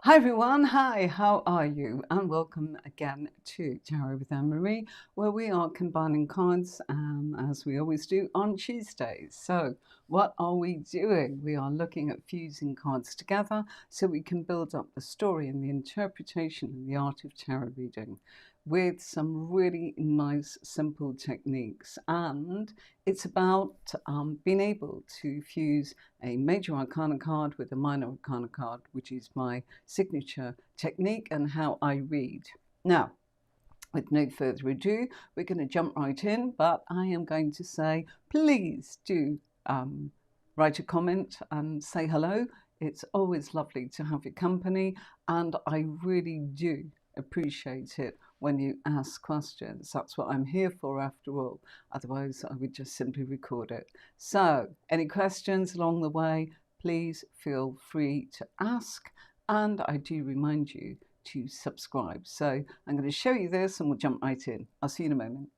Hi everyone, hi, how are you? And welcome again to Tarot with Anne-Marie, where we are combining cards as we always do on Tuesdays. So what are we doing? We are looking at fusing cards together so we can build up the story and the interpretation and the art of tarot reading with some really nice simple techniques. And it's about being able to fuse a Major Arcana card with a Minor Arcana card, which is my signature technique and how I read. Now, with no further ado, we're going to jump right in, but I am going to say, please do write a comment and say hello. It's always lovely to have your company, and I really do appreciate it when you ask questions. That's what I'm here for after all. Otherwise, I would just simply record it. So, any questions along the way, please feel free to ask. And I do remind you to subscribe. So I'm going to show you this and we'll jump right in. I'll see you in a moment.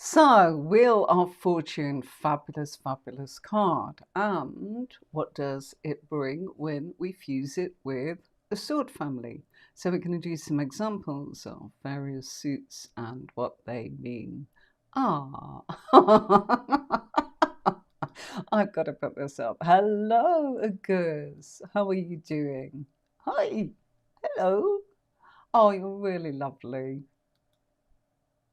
So, Wheel of Fortune, fabulous, fabulous card. And what does it bring when we fuse it with the sword family? So we're going to do some examples of various suits and what they mean. I've got to put this up. Hello, Agus. How are you doing? Hi. Hello. Oh, you're really lovely.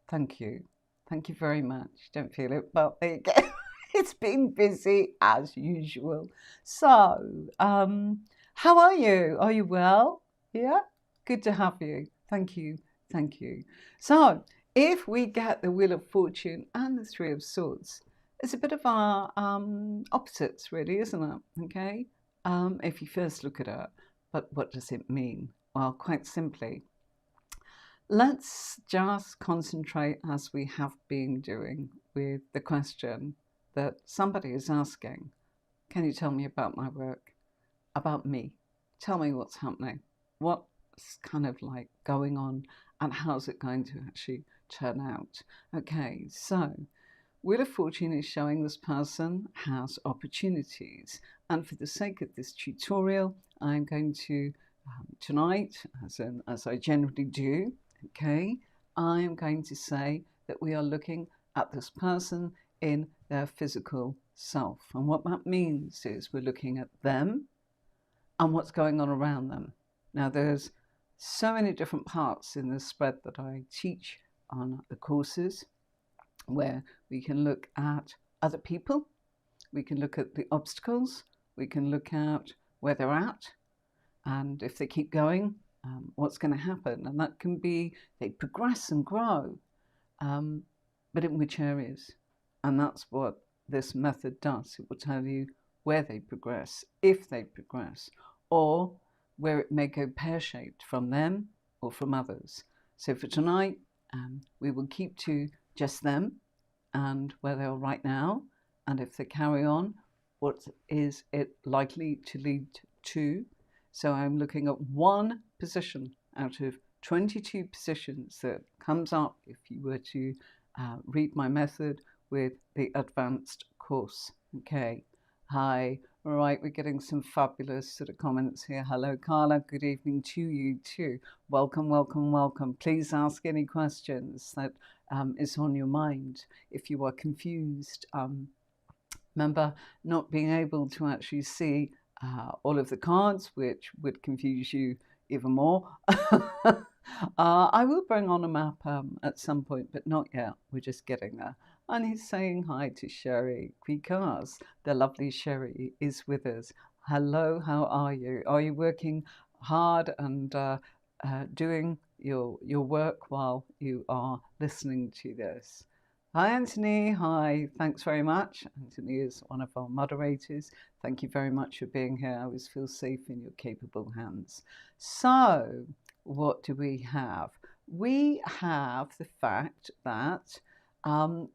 Thank you. Thank you very much. Don't feel it, but there you go. It's been busy as usual. So, how are you? Are you well? Yeah? Good to have you. Thank you. Thank you. So, if we get the Wheel of Fortune and the Three of Swords, it's a bit of our opposites, really, isn't it? Okay? If you first look at it, but what does it mean? Well, quite simply, let's just concentrate, as we have been doing, with the question that somebody is asking. Can you tell me about my work? About me? Tell me what's happening. What's kind of like going on and how's it going to actually turn out? Okay, so Wheel of Fortune is showing this person has opportunities. And for the sake of this tutorial, I'm going to, tonight, as I generally do, okay, I am going to say that we are looking at this person in their physical self. And what that means is we're looking at them and what's going on around them. Now, there's so many different parts in this spread that I teach on the courses where we can look at other people, we can look at the obstacles, we can look at where they're at, and if they keep going, what's going to happen. And that can be they progress and grow, but in which areas. And that's what this method does. It will tell you where they progress, if they progress, or where it may go pear-shaped from them or from others. So for tonight, we will keep to just them and where they are right now. And if they carry on, what is it likely to lead to? So I'm looking at one position out of 22 positions that comes up if you were to read my method with the advanced course. Okay. Hi. All right, we're getting some fabulous sort of comments here. Hello, Carla. Good evening to you too. Welcome, welcome, welcome. Please ask any questions that is on your mind. If you are confused, remember not being able to actually see all of the cards, which would confuse you even more. I will bring on a map at some point, but not yet. We're just getting there. And he's saying hi to Sherry because the lovely Sherry is with us. Hello, how are you? Are you working hard and doing your work while you are listening to this? Hi, Anthony. Hi. Thanks very much. Anthony is one of our moderators. Thank you very much for being here. I always feel safe in your capable hands. So, what do we have? We have the fact that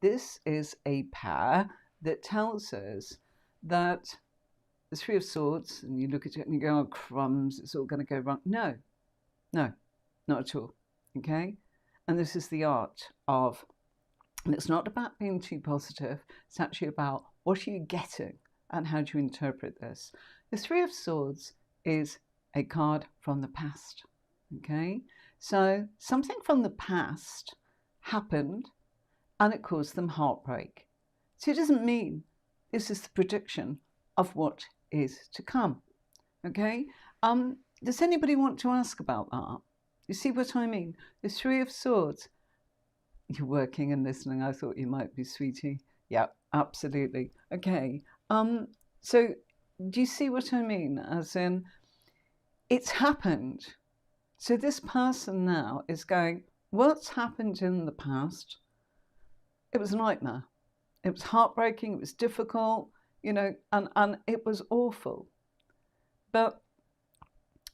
this is a pair that tells us that the Three of Swords, and you look at it and you go, oh, crumbs, it's all going to go wrong. No, no, not at all. Okay? And this is the art of, and it's not about being too positive, it's actually about what are you getting and how do you interpret this. The Three of Swords is a card from the past. Okay? So something from the past happened and it caused them heartbreak. So it doesn't mean this is the prediction of what is to come. Okay? Does anybody want to ask about that? You see what I mean? The Three of Swords. You're working and listening. I thought you might be, sweetie. Yeah, absolutely. Okay. So do you see what I mean? As in, it's happened. So this person now is going, what's happened in the past? It was a nightmare. It was heartbreaking. It was difficult, and it was awful. But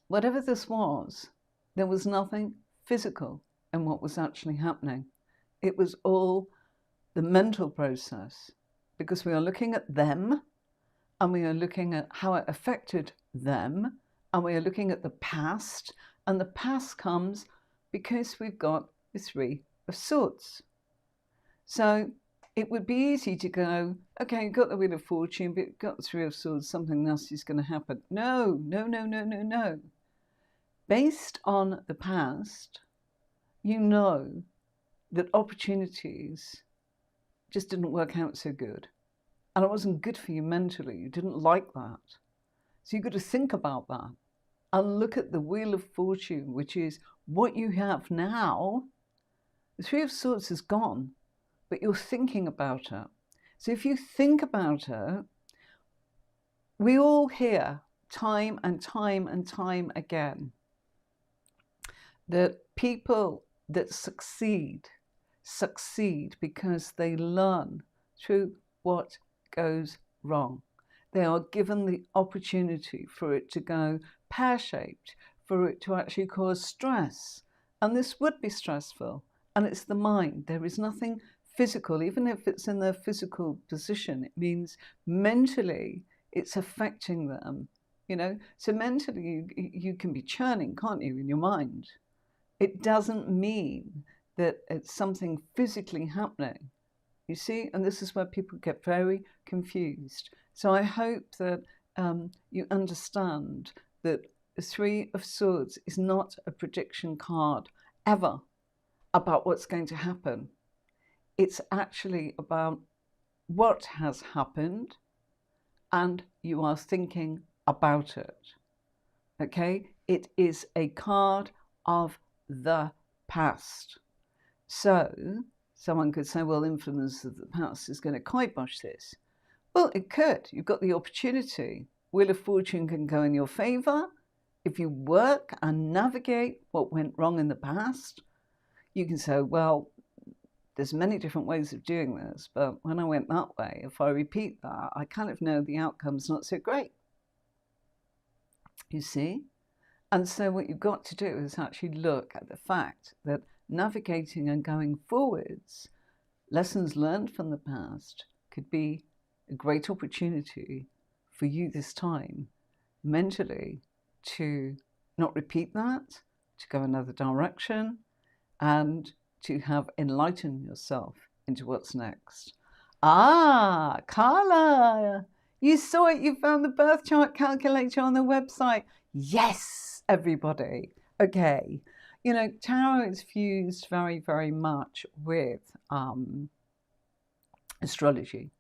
whatever this was, there was nothing physical in what was actually happening. It was all the mental process, because we are looking at them and we are looking at how it affected them, and we are looking at the past, and the past comes because we've got the Three of Swords. So it would be easy to go, okay, you've got the Wheel of Fortune, but you've got the Three of Swords, something nasty is going to happen. No. Based on the past, you know that opportunities just didn't work out so good. And it wasn't good for you mentally. You didn't like that. So you've got to think about that and look at the Wheel of Fortune, which is what you have now. The Three of Swords is gone, but you're thinking about it. So if you think about it, we all hear time and time and time again that people that succeed because they learn through what goes wrong. They are given the opportunity for it to go pear-shaped, for it to actually cause stress. And this would be stressful. And it's the mind. There is nothing physical, even if it's in their physical position. It means mentally it's affecting them. So mentally you can be churning, can't you, in your mind? It doesn't mean that it's something physically happening. You see? And this is where people get very confused. So I hope that you understand that the Three of Swords is not a prediction card ever about what's going to happen. It's actually about what has happened and you are thinking about it. Okay? It is a card of the past. So someone could say, well, influence of the past is going to kibosh this. Well, it could. You've got the opportunity. Wheel of Fortune can go in your favor. If you work and navigate what went wrong in the past, you can say, well, there's many different ways of doing this, but when I went that way, if I repeat that, I kind of know the outcome's not so great. You see? And so what you've got to do is actually look at the fact that navigating and going forwards, lessons learned from the past could be a great opportunity for you this time mentally to not repeat that, to go another direction, and to have enlightened yourself into what's next. Ah, Carla, you saw it. You found the birth chart calculator on the website. Yes, everybody. Okay. Tarot is fused very, very much with astrology.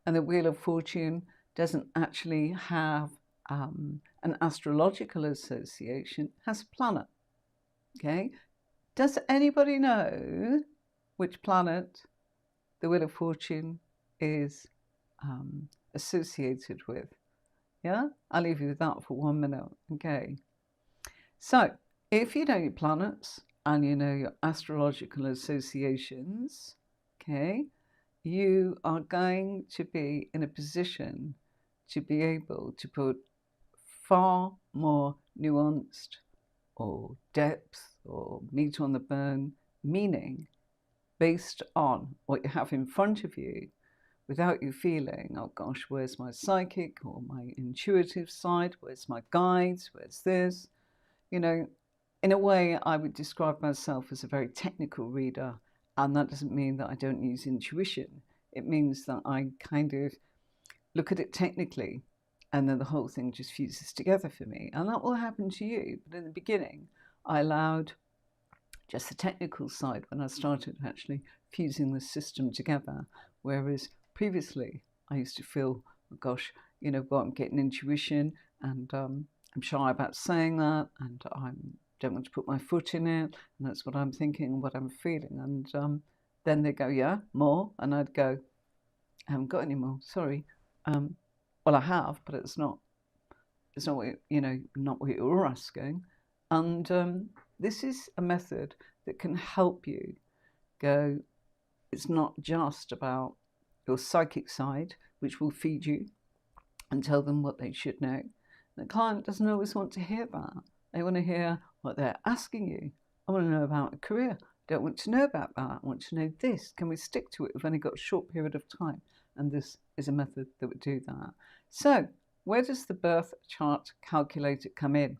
And the Wheel of Fortune doesn't actually have an astrological association, it has a planet. Okay? Does anybody know which planet the Wheel of Fortune is associated with? Yeah? I'll leave you with that for 1 minute. Okay. So, if you know your planets and you know your astrological associations, okay, you are going to be in a position to be able to put far more nuanced or depth or meat on the bone meaning based on what you have in front of you, without you feeling, oh gosh, where's my psychic or my intuitive side? Where's my guides? Where's this? You know, in a way, I would describe myself as a very technical reader, and that doesn't mean that I don't use intuition. It means that I kind of look at it technically, and then the whole thing just fuses together for me. And that will happen to you. But in the beginning, I allowed just the technical side when I started actually fusing the system together. Whereas previously, I used to feel, oh gosh, you know, well, I'm getting intuition, and I'm shy about saying that, and I don't want to put my foot in it, and that's what I'm thinking, what I'm feeling. And then they go, yeah, more, and I'd go, I haven't got any more. Sorry. Well, I have, but it's not what not what you're asking. And this is a method that can help you go. It's not just about your psychic side, which will feed you and tell them what they should know. The client doesn't always want to hear that. They want to hear what they're asking you. I want to know about a career. I don't want to know about that. I want to know this. Can we stick to it? We've only got a short period of time. And this is a method that would do that. So where does the birth chart calculator come in?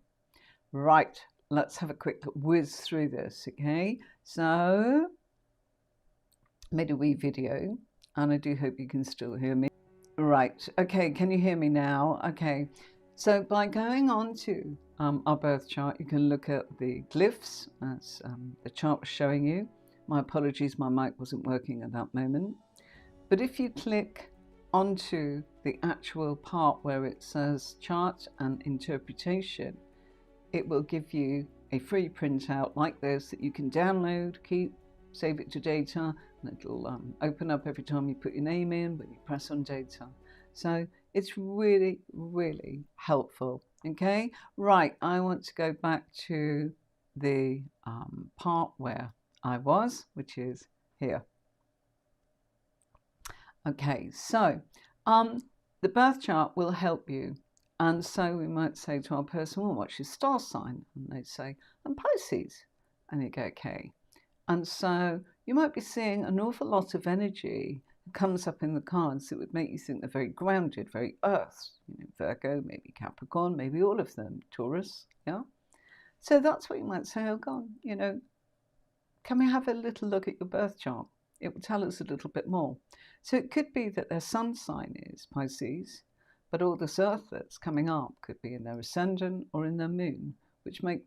Right, let's have a quick whiz through this, okay? So, made a wee video, and I do hope you can still hear me. Right, okay, can you hear me now? Okay, so by going on to our birth chart, you can look at the glyphs, as the chart was showing you. My apologies, my mic wasn't working at that moment. But if you click onto the actual part where it says chart and interpretation, it will give you a free printout like this that you can download, keep, save it to data, and it'll open up every time you put your name in when you press on data. So it's really, really helpful. Okay, right, I want to go back to the part where I was, which is here. Okay, so the birth chart will help you. And so we might say to our person, well, what's your star sign? And they'd say, I'm Pisces. And you go, okay. And so you might be seeing an awful lot of energy that comes up in the cards that would make you think they're very grounded, very earth. You know, Virgo, maybe Capricorn, maybe all of them, Taurus, yeah? So that's what you might say, oh God, you know, can we have a little look at your birth chart? It will tell us a little bit more. So it could be that their sun sign is Pisces, but all this earth that's coming up could be in their ascendant or in their moon, which makes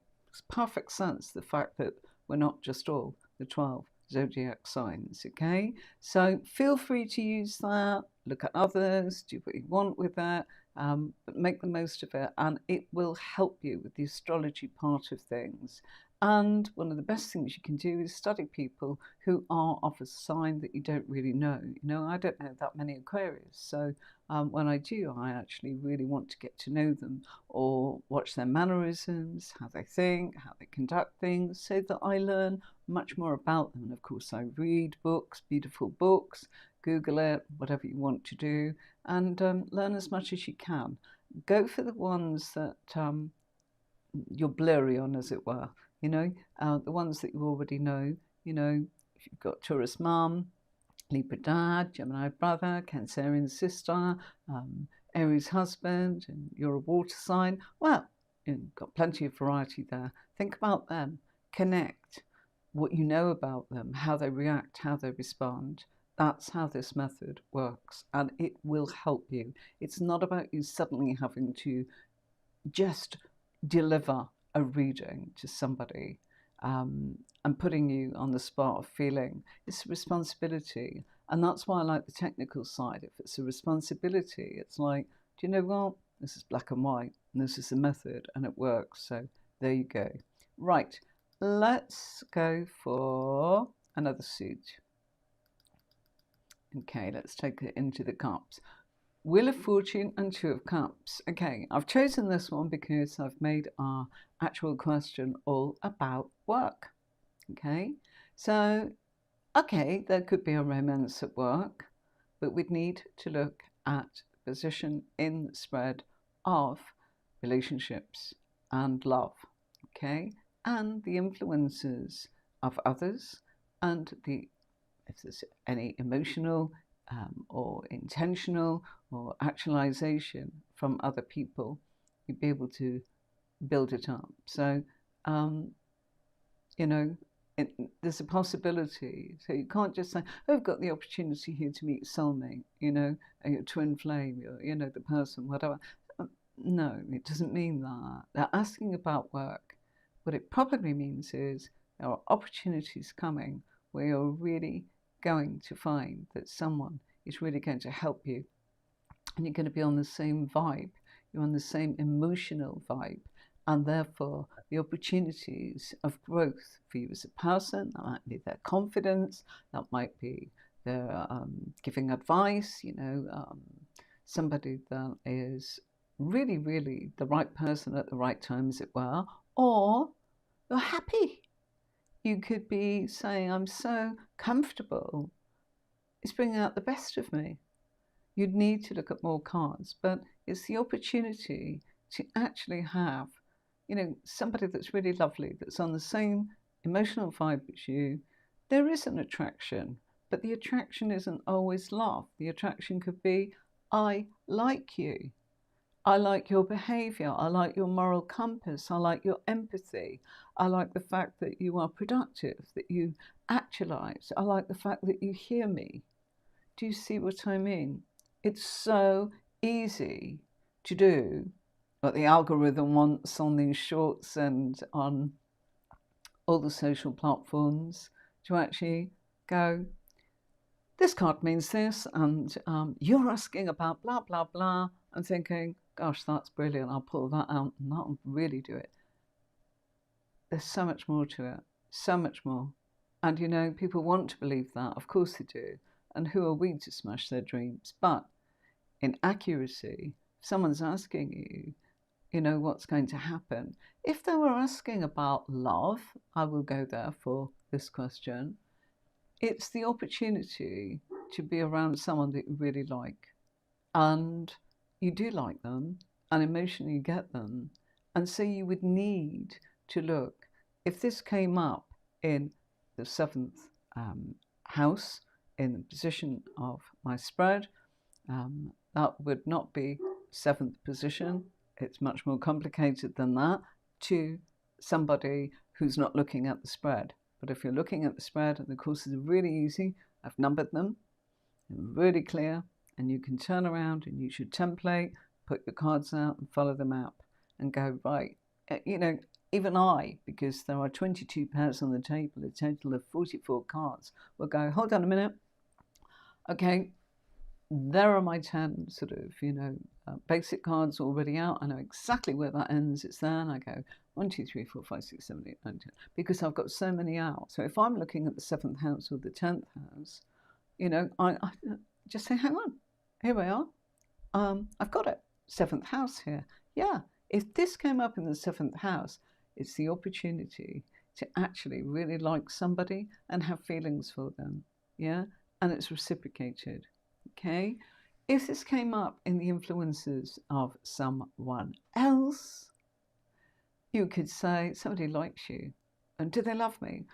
perfect sense, the fact that we're not just all the 12 zodiac signs, okay? So feel free to use that, look at others, do what you want with that, but make the most of it, and it will help you with the astrology part of things. And one of the best things you can do is study people who are of a sign that you don't really know. You know, I don't know that many Aquarius, so when I do, I actually really want to get to know them or watch their mannerisms, how they think, how they conduct things, so that I learn much more about them. And of course, I read books, beautiful books, Google it, whatever you want to do, and learn as much as you can. Go for the ones that you're blurry on, as it were. You know, the ones that you already know. You know, if you've got Taurus mum, Libra dad, Gemini brother, Cancerian sister, Aries husband, and you're a water sign, well, you've got plenty of variety there. Think about them, connect what you know about them, how they react, how they respond. That's how this method works, and it will help you. It's not about you suddenly having to just deliver a reading to somebody and putting you on the spot of feeling. It's a responsibility, and that's why I like the technical side. If it's a responsibility, it's like, do you know what? This is black and white, and this is the method, and it works. So there you go. Right, let's go for another suit. Okay, let's take it into the cups. Wheel of Fortune and Two of Cups. Okay, I've chosen this one because I've made our actual question all about work. Okay, so, okay, there could be a romance at work, but we'd need to look at the position in the spread of relationships and love, okay, and the influences of others, and if there's any emotional or intentional or actualization from other people, you'd be able to build it up. So, you know, there's a possibility. So you can't just say, oh, I've got the opportunity here to meet a soulmate, your twin flame, the person, whatever. No, it doesn't mean that. They're asking about work. What it probably means is there are opportunities coming where you're really going to find that someone is really going to help you, and you're going to be on the same vibe. You're on the same emotional vibe, and therefore the opportunities of growth for you as a person, that might be their confidence, that might be their giving advice, somebody that is really, really the right person at the right time, as it were, or you're happy. You could be saying, I'm so comfortable, it's bringing out the best of me. You'd need to look at more cards, but it's the opportunity to actually have, somebody that's really lovely, that's on the same emotional vibe as you. There is an attraction, but the attraction isn't always love. The attraction could be, I like you. I like your behavior. I like your moral compass. I like your empathy. I like the fact that you are productive, that you actualize. I like the fact that you hear me. Do you see what I mean? It's so easy to do what the algorithm wants on these shorts and on all the social platforms, to actually go, this card means this, and you're asking about blah, blah, blah, and thinking, gosh, that's brilliant, I'll pull that out and that'll really do it. There's so much more to it, so much more. And people want to believe that, of course they do. And who are we to smash their dreams? But in accuracy, if someone's asking you, what's going to happen. If they were asking about love, I will go there for this question. It's the opportunity to be around someone that you really like, and you do like them, and emotionally you get them. And so you would need to look, if this came up in the seventh house, in the position of my spread, that would not be seventh position. It's much more complicated than that to somebody who's not looking at the spread. But if you're looking at the spread, and the courses are really easy, I've numbered them, they're really clear, and you can turn around and use your template, put your cards out and follow them up and go, right, even I, because there are 22 pairs on the table, a total of 44 cards, will go, hold on a minute. Okay, there are my 10 sort of, basic cards already out. I know exactly where that ends. It's there, and I go 1, 2, 3, 4, 5, 6, 7, 8, 9, 10, because I've got so many out. So if I'm looking at the 7th house or the 10th house, I just say, hang on, here we are. I've got it. 7th house here. Yeah, if this came up in the 7th house, it's the opportunity to actually really like somebody and have feelings for them. Yeah, and it's reciprocated. Okay, if this came up in the influences of someone else, you could say, somebody likes you. And do they love me?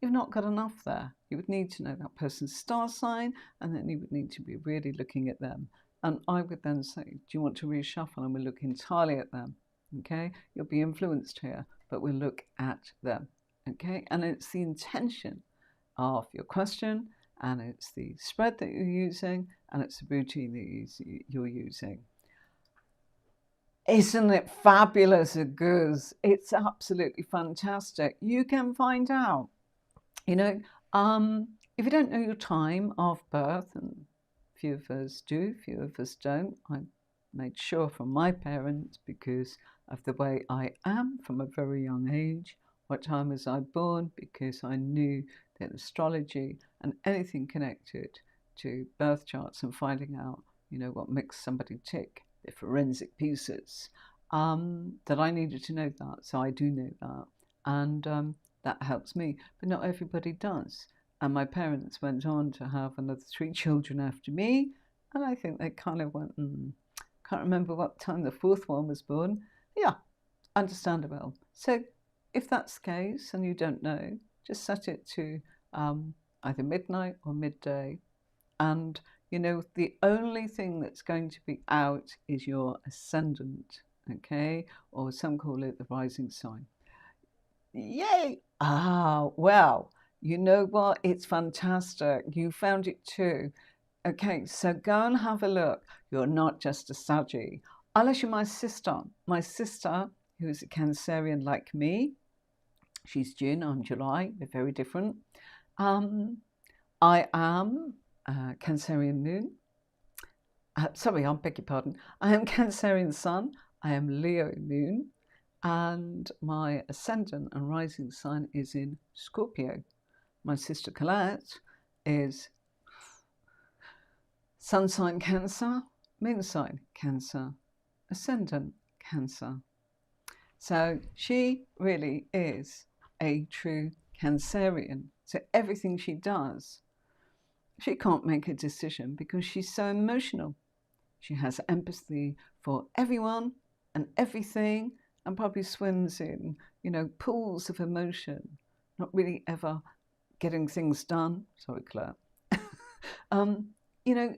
You've not got enough there. You would need to know that person's star sign, and then you would need to be really looking at them. And I would then say, do you want to reshuffle? And we'll look entirely at them. Okay, you'll be influenced here, but we'll look at them. Okay, and it's the intention of your question, and it's the spread that you're using, and it's the routine that you're using. Isn't it fabulous, Guz? It's absolutely fantastic. You can find out, if you don't know your time of birth, and few of us do, few of us don't. I made sure from my parents, because of the way I am from a very young age, what time was I born, because I knew that astrology and anything connected to birth charts and finding out, what makes somebody tick, the forensic pieces, that I needed to know that. So I do know that. And that helps me. But not everybody does. And my parents went on to have another 3 children after me. And I think they kind of went, can't remember what time the 4th one was born. Yeah, understandable. So if that's the case and you don't know, just set it to either midnight or midday, And, you know, the only thing that's going to be out is your ascendant, okay? Or some call it the rising sign. Yay! Ah, well, you know what? It's fantastic. You found it too. Okay, so go and have a look. You're not just a Saggy. I'll issue my sister. My sister, who is a Cancerian like me, she's June, I'm July. We're very different. I am Cancerian moon. Sorry, I beg your pardon. I am Cancerian sun. I am Leo moon. And my ascendant and rising sign is in Scorpio. My sister Colette is sun sign Cancer, moon sign Cancer, ascendant Cancer. So she really is a true Cancerian. So everything she does, she can't make a decision because she's so emotional. She has empathy for everyone and everything and probably swims in, you know, pools of emotion, not really ever getting things done. Sorry, Claire. You know,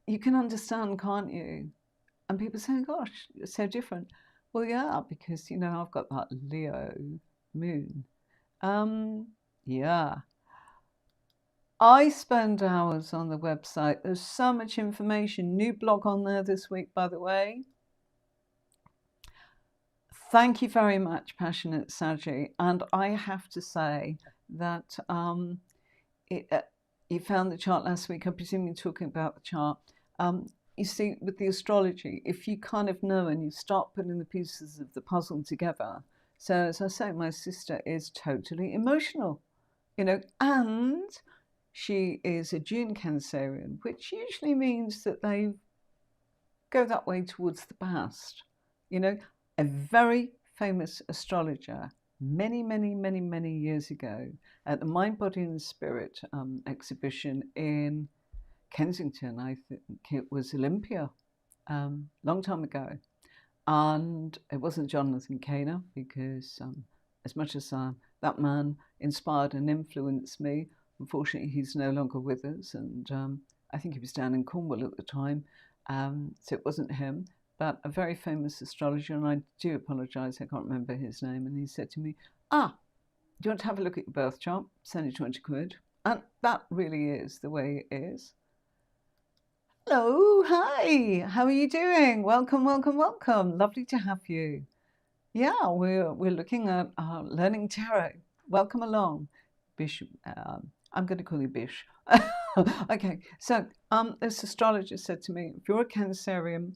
you can understand, can't you? And people say, gosh, it's so different. Well, yeah, because, you know, I've got that Leo moon. Yeah. I spend hours on the website. There's so much information. New blog on there this week, by the way. Thank you very much, Passionate Saggy. And I have to say that you found the chart last week. I presume you're talking about the chart. You see, with the astrology, if you kind of know and you start putting the pieces of the puzzle together. So, as I say, my sister is totally emotional, you know, and she is a June Cancerian, which usually means that they go that way towards the past. You know, a very famous astrologer many years ago at the Mind, Body and Spirit exhibition in Kensington. I think it was Olympia, long time ago. And it wasn't Jonathan Cana because as much as that man inspired and influenced me, unfortunately he's no longer with us. And I think he was down in Cornwall at the time. So it wasn't him, but a very famous astrologer. And I do apologise, I can't remember his name. And he said to me, do you want to have a look at your birth chart? Send you 20 quid. And that really is the way it is. Hello, hi, how are you doing? Welcome. Lovely to have you. Yeah, we're looking at learning tarot. Welcome along, Bish. I'm going to call you Bish. Okay, so this astrologer said to me, if you're a Cancerian,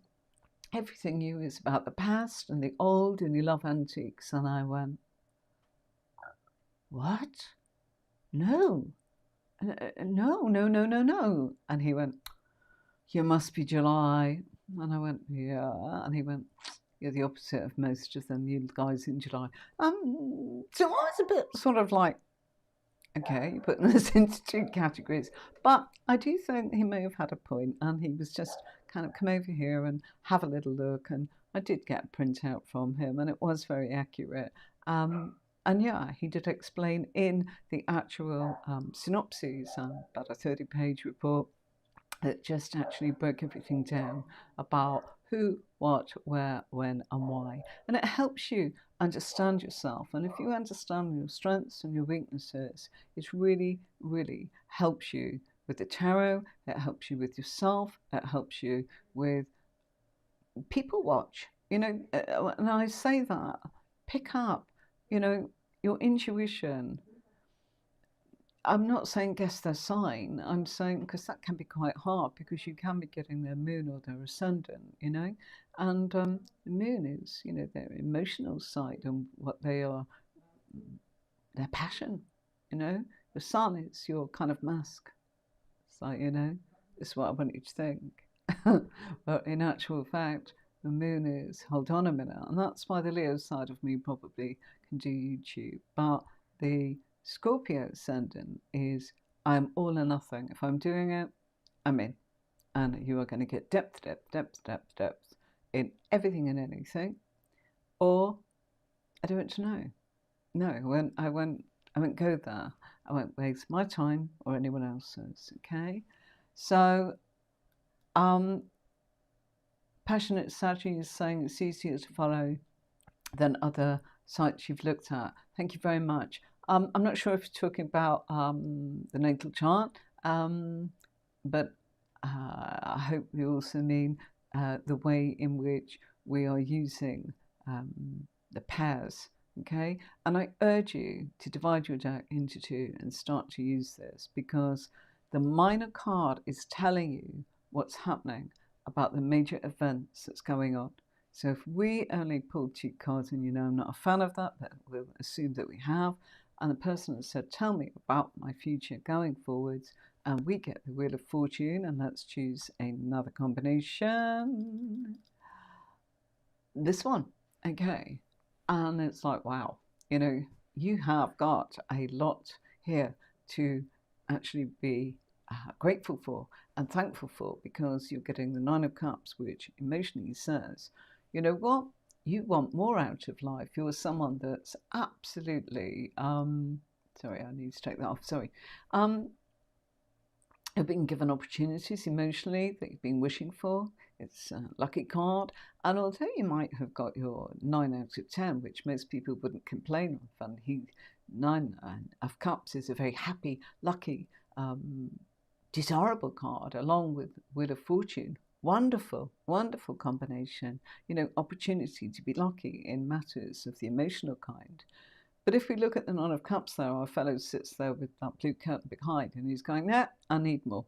everything you is about the past and the old and you love antiques. And I went, what? No. No. And he went, you must be July. And I went, yeah. And he went, you're the opposite of most of them, you guys in July. So I was a bit sort of like, okay, you're putting us into two categories. But I do think he may have had a point, and he was just kind of come over here and have a little look. And I did get a printout from him, and it was very accurate. And yeah, he did explain in the actual synopses, about a 30-page report, that just actually broke everything down about who, what, where, when, and why. And it helps you understand yourself. And if you understand your strengths and your weaknesses, it really helps you with the tarot. It helps you with yourself. It helps you with people watch. You know, and I say that, pick up, you know, your intuition. I'm not saying guess their sign. I'm saying because that can be quite hard because you can be getting their moon or their ascendant, you know, and the moon is, you know, their emotional side and what they are, their passion, you know. The sun is your kind of mask. It's like, you know, this is what I want you to think. But in actual fact, the moon is, hold on a minute, and that's why the Leo side of me probably can do YouTube. But the Scorpio ascendant is I'm all or nothing. If I'm doing it, I'm in. And you are going to get depth in everything and anything. Or I don't want to know. No, I won't go there. I won't waste my time or anyone else's, okay? So, Passionate Saji is saying it's easier to follow than other sites you've looked at. Thank you very much. I'm not sure if you're talking about the natal chart, but I hope you also mean the way in which we are using the pairs. Okay, and I urge you to divide your deck into two and start to use this, because the minor card is telling you what's happening about the major events that's going on. So if we only pull two cards, and you know I'm not a fan of that, but we'll assume that we have, and the person has said, tell me about my future going forwards, and we get the Wheel of Fortune, and let's choose another combination. This one, okay. And it's like, wow, you know, you have got a lot here to actually be grateful for and thankful for, because you're getting the Nine of Cups, which emotionally says, you know what, you want more out of life. You're someone that's absolutely, sorry, I need to take that off, sorry. You've been given opportunities emotionally that you've been wishing for. It's a lucky card. And although you might have got your 9 out of 10, which most people wouldn't complain of, and 9 of Cups is a very happy, lucky, desirable card, along with Wheel of Fortune. Wonderful, wonderful combination. You know, opportunity to be lucky in matters of the emotional kind. But if we look at the Nine of Cups, though, our fellow sits there with that blue curtain behind, and he's going, nah, I need more.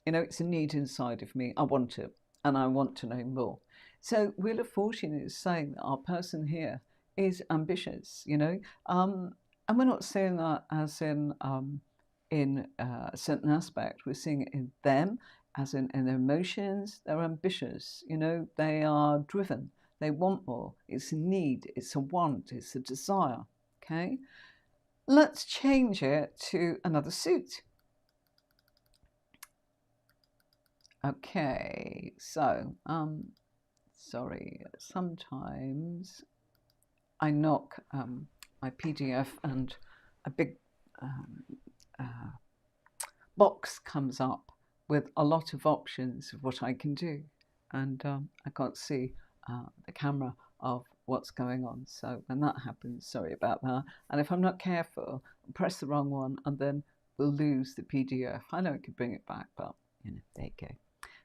You know, it's a need inside of me. I want it, and I want to know more. So Wheel of Fortune is saying that our person here is ambitious, you know. And we're not saying that as in a certain aspect. We're seeing it in them, as in their emotions. They're ambitious, you know. They are driven. They want more. It's a need. It's a want. It's a desire. Okay, let's change it to another suit. Okay, so sorry, sometimes I knock my PDF and a big box comes up with a lot of options of what I can do, and I can't see the camera of what's going on. So when that happens, sorry about that. And if I'm not careful, I'll press the wrong one, and then we'll lose the PDF. I know I could bring it back, but you know, there you go.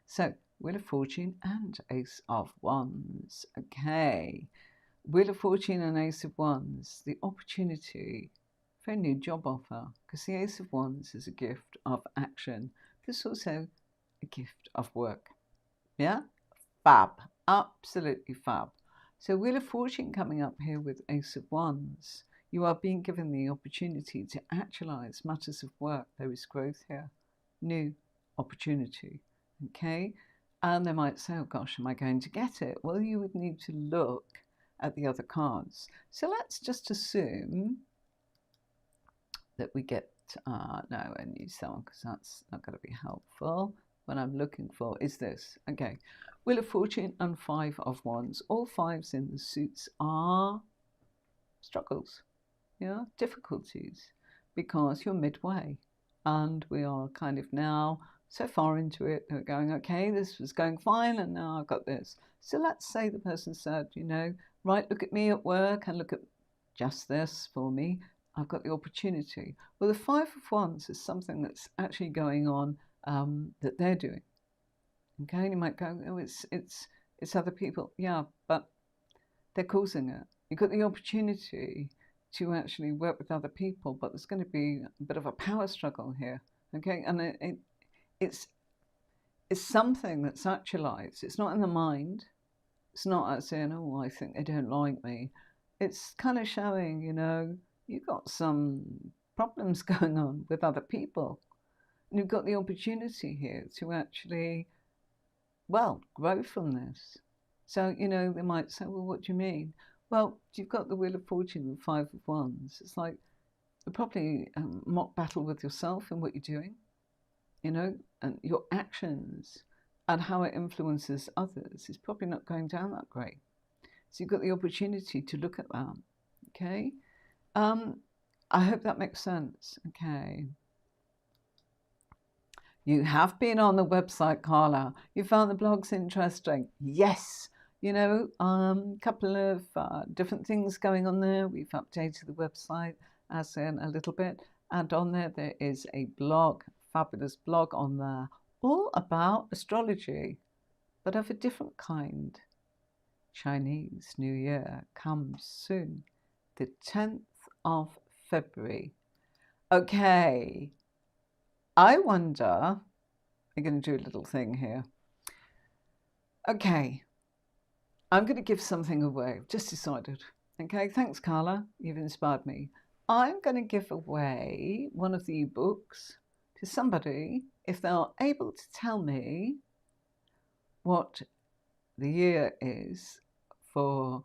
So Wheel of Fortune and Ace of Wands. Okay, Wheel of Fortune and Ace of Wands, the opportunity for a new job offer, because the Ace of Wands is a gift of action. This is also a gift of work. Yeah, fab, absolutely fab. So Wheel of Fortune coming up here with Ace of Wands. You are being given the opportunity to actualize matters of work. There is growth here, new opportunity. Okay, and they might say, oh gosh, am I going to get it? Well, you would need to look at the other cards. So let's just assume that we get no, and use that one, because that's not going to be helpful. What I'm looking for is this. Okay, Wheel of Fortune and Five of Wands. All fives in the suits are struggles, yeah, difficulties, because you're midway, and we are kind of now so far into it, we're going, okay, this was going fine, and now I've got this. So let's say the person said, you know, right, look at me at work and look at just this for me. I've got the opportunity. Well, the Five of Wands is something that's actually going on that they're doing. Okay, and you might go, oh, it's other people. Yeah, but they're causing it. You've got the opportunity to actually work with other people, but there's going to be a bit of a power struggle here. Okay, and it's something that's actualized. It's not in the mind. It's not as saying, oh, I think they don't like me. It's kind of showing, you know, you've got some problems going on with other people. And you've got the opportunity here to actually, well, grow from this. So, you know, they might say, well, what do you mean? Well, you've got the Wheel of Fortune and Five of Wands. It's like you're probably mock battle with yourself and what you're doing, you know, and your actions and how it influences others is probably not going down that great. So you've got the opportunity to look at that. Okay. I hope that makes sense. Okay. You have been on the website, Carla. You found the blogs interesting. Yes. You know, couple of different things going on there. We've updated the website as in a little bit. And on there is a blog, fabulous blog on there, all about astrology, but of a different kind. Chinese New Year comes soon, the 10th of February. Okay, I wonder, I'm going to do a little thing here. Okay, I'm going to give something away. I've just decided. Okay, thanks, Carla. You've inspired me. I'm going to give away one of the ebooks to somebody if they're able to tell me what the year is for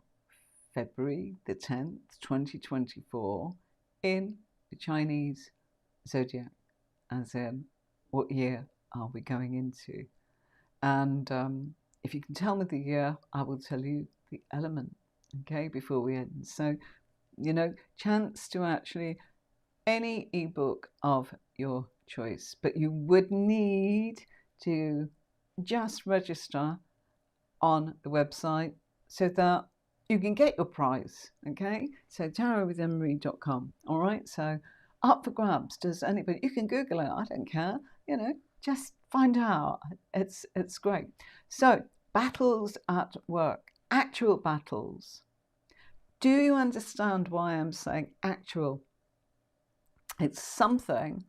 February the 10th, 2024 in the Chinese zodiac, as in what year are we going into. And if you can tell me the year, I will tell you the element, okay, before we end. So, you know, chance to actually any ebook of your choice, but you would need to just register on the website so that you can get your prize, okay? So tarotwithenmarie.com, all right? So up for grabs. Does anybody, you can Google it, I don't care, you know, just find out. It's great. So battles at work, actual battles. Do you understand why I'm saying actual? It's something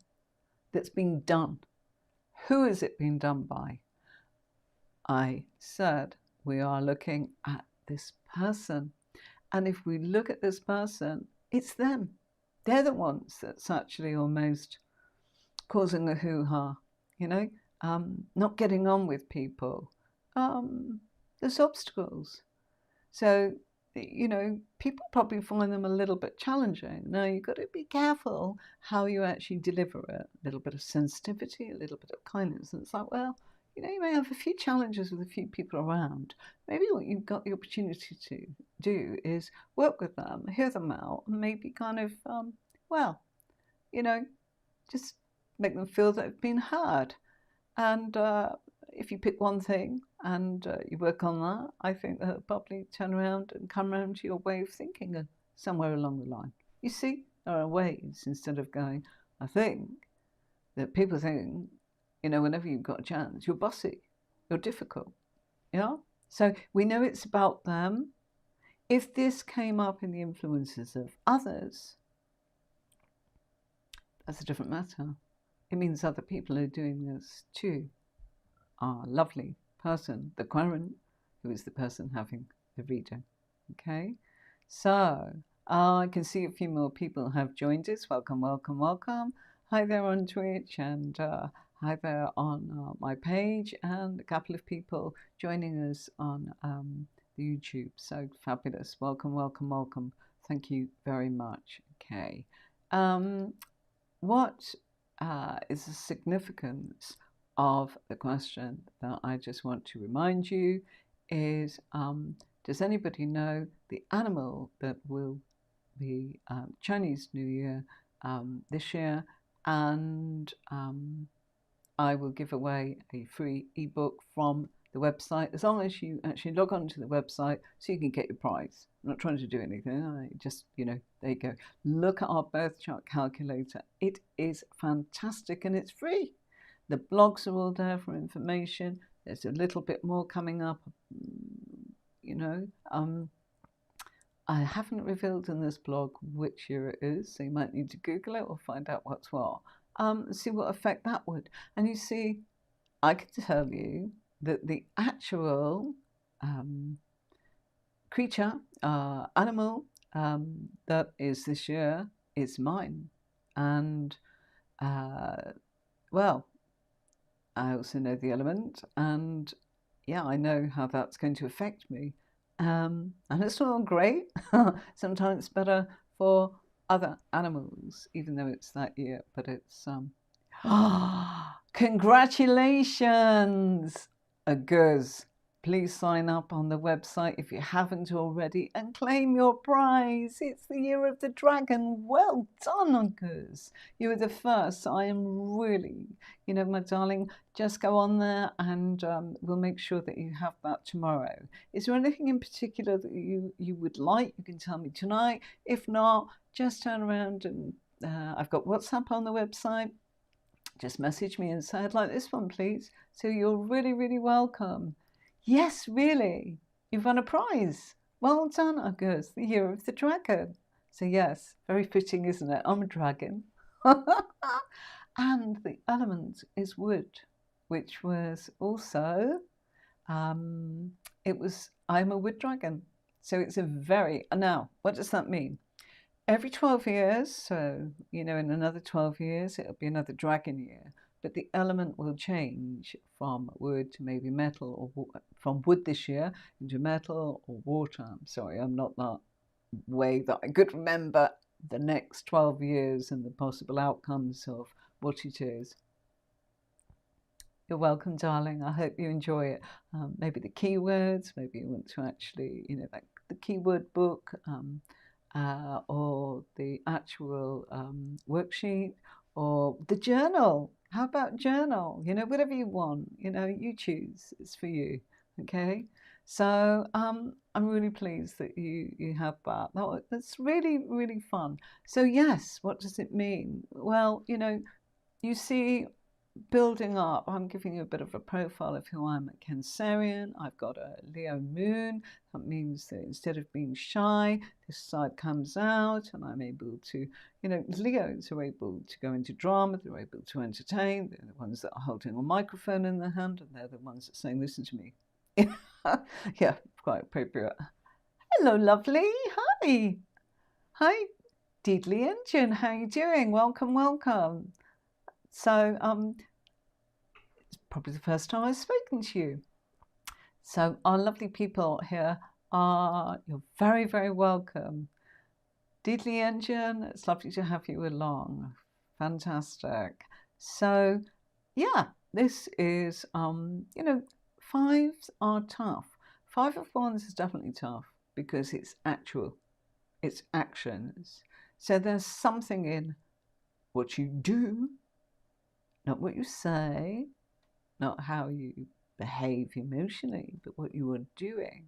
that's being done. Who is it being done by? I said we are looking at this person. And if we look at this person, it's them. They're the ones that's actually almost causing a hoo-ha, you know, not getting on with people. There's obstacles. So, you know, people probably find them a little bit challenging. Now, you've got to be careful how you actually deliver it. A little bit of sensitivity, a little bit of kindness. And it's like, well, you know, you may have a few challenges with a few people around. Maybe what you've got the opportunity to do is work with them, hear them out, and maybe kind of, well, you know, just make them feel that they've been heard. And if you pick one thing and you work on that, I think they'll probably turn around and come around to your way of thinking somewhere along the line. You see, there are ways, instead of going, I think that people think, you know, whenever you've got a chance, you're bossy, you're difficult, yeah? So we know it's about them. If this came up in the influences of others, that's a different matter. It means other people are doing this too. Our lovely person, the Querent, who is the person having the reading. Okay, so I can see a few more people have joined us. Welcome, welcome, welcome. Hi there on Twitch, and hi there on my page, and a couple of people joining us on the YouTube. So fabulous. Welcome, welcome, welcome. Thank you very much. Okay. What is the significance of the question that I just want to remind you is, does anybody know the animal that will be Chinese New Year this year? And I will give away a free ebook from the website, as long as you actually log on to the website so you can get your prize. I'm not trying to do anything. I just, you know, there you go. Look at our birth chart calculator. It is fantastic and it's free. The blogs are all there for information. There's a little bit more coming up, you know. I haven't revealed in this blog which year it is, so you might need to Google it or find out what's what. See what effect that would. And you see, I can tell you that the actual creature, animal that is this year is mine. And, well, I also know the element, and yeah, I know how that's going to affect me. And it's not great. Sometimes it's better for other animals, even though it's that year, but it's congratulations, Aguz. please sign up on the website if you haven't already and claim your prize. It's the Year of the Dragon. Well done, Uncas. You were the first. So I am really, my darling, just go on there and we'll make sure that you have that tomorrow. Is there anything in particular that you would like? You can tell me tonight. If not, just turn around and I've got WhatsApp on the website. Just message me and say, I'd like this one, please. So you're really, really welcome. Yes, really. You've won a prize. Well done, August, the Year of the Dragon. So yes, very fitting, isn't it? I'm a dragon. And the element is wood, which was also, I'm a wood dragon. So it's a very, now, what does that mean? Every 12 years, so, in another 12 years, it'll be another dragon year. But the element will change from wood to maybe metal, or from wood this year into metal or water. I'm sorry, I'm not that way that I could remember the next 12 years and the possible outcomes of what it is. You're welcome, darling. I hope you enjoy it. Maybe the keywords, maybe you want to actually, like the keyword book, or the actual worksheet, or the journal. How about journal? Whatever you want, you choose. It's for you, okay? So I'm really pleased that you have that. That's really, really fun. So yes, what does it mean? Well, you see, building up, I'm giving you a bit of a profile of who I'm. A Cancerian. I've got a Leo moon. That means that instead of being shy, this side comes out and I'm able to, Leos are able to go into drama, they're able to entertain, they're the ones that are holding a microphone in their hand and they're the ones that are saying, listen to me. Yeah, quite appropriate. Hello, lovely. Hi. Hi, Deedly Engine. How are you doing? Welcome, welcome. So it's probably the first time I've spoken to you. So our lovely people here you're very, very welcome. Deedly Engine, it's lovely to have you along. Fantastic. So yeah, this is, fives are tough. 5 of Wands is definitely tough because it's actual, it's actions. So there's something in what you do, not what you say, not how you behave emotionally, but what you are doing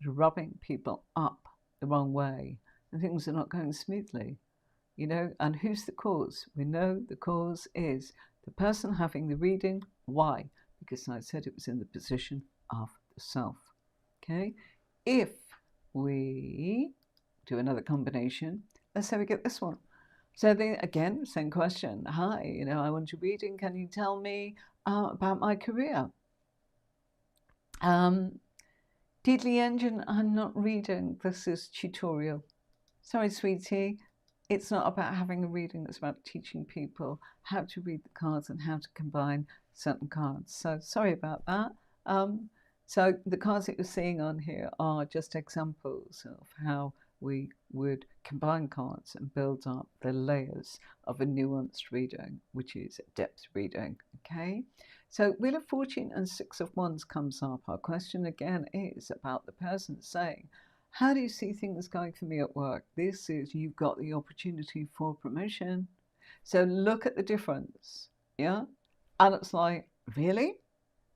is rubbing people up the wrong way and things are not going smoothly, and who's the cause? We know the cause is the person having the reading. Why? Because I said it was in the position of the self. Okay, if we do another combination, let's say we get this one. So again, same question. Hi, I want your reading. Can you tell me about my career? Deedly Engine, I'm not reading. This is tutorial. Sorry, sweetie. It's not about having a reading. It's about teaching people how to read the cards and how to combine certain cards. So sorry about that. So the cards that you're seeing on here are just examples of how we would combine cards and build up the layers of a nuanced reading, which is a depth reading, okay? So Wheel of Fortune and 6 of Wands comes up. Our question again is about the person saying, how do you see things going for me at work? This is, you've got the opportunity for promotion. So look at the difference, yeah? And it's like, really?